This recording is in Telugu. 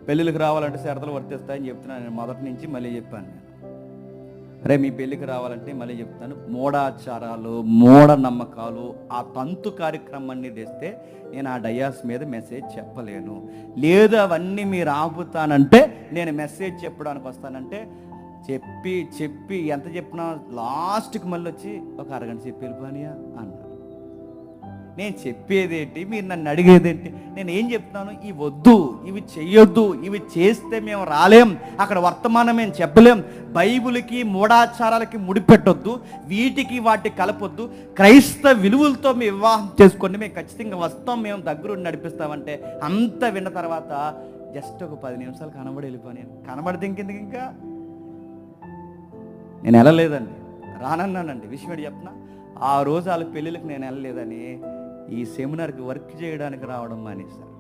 పెళ్ళిళ్ళకి రావాలంటే షరతులు వర్తిస్తాయని చెప్తున్నాను నేను మొదటి నుంచి. మళ్ళీ చెప్పాను నేను, రే మీ పెళ్ళికి రావాలంటే మళ్ళీ చెప్తాను, మూఢాచారాలు, మూఢనమ్మకాలు, ఆ తంతు కార్యక్రమాన్ని తెస్తే నేను ఆ డయాస్ మీద మెసేజ్ చెప్పలేను. లేదు అవన్నీ మీరు ఆపుతానంటే నేను మెసేజ్ చెప్పడానికి వస్తానంటే చెప్పి చెప్పి ఎంత చెప్పినా లాస్ట్కి మళ్ళీ వచ్చి ఒక అరగంట చెప్పి వెళ్ళిపోనియా అన్నారు. నేను చెప్పేదేంటి, మీరు నన్ను అడిగేదేంటి? నేను ఏం చెప్తున్నాను, ఇవి వద్దు, ఇవి చెయ్యొద్దు, ఇవి చేస్తే మేము రాలేం, అక్కడ వర్తమానం మేము చెప్పలేం, బైబిల్కి మూఢాచారాలకి ముడిపెట్టొద్దు, వీటికి వాటికి కలపొద్దు, క్రైస్తవ విలువలతో మేము వివాహం చేసుకోండి, మేము ఖచ్చితంగా వస్తాం, మేము దగ్గరుండి నడిపిస్తామంటే అంత విన్న తర్వాత జస్ట్ ఒక 10 నిమిషాలు కనబడి వెళ్ళిపోయాను. కనబడితే ఇంకెందుకు, ఇంకా నేను వెళ్ళలేదండి, రానన్నానండి. విషయం ఏంటి చెప్పిన, ఆ రోజు వాళ్ళ పెళ్ళిళ్ళకి నేను వెళ్ళలేదని ఈ సెమినార్కి వర్క్ చేయడానికి రావడం మానేశాను.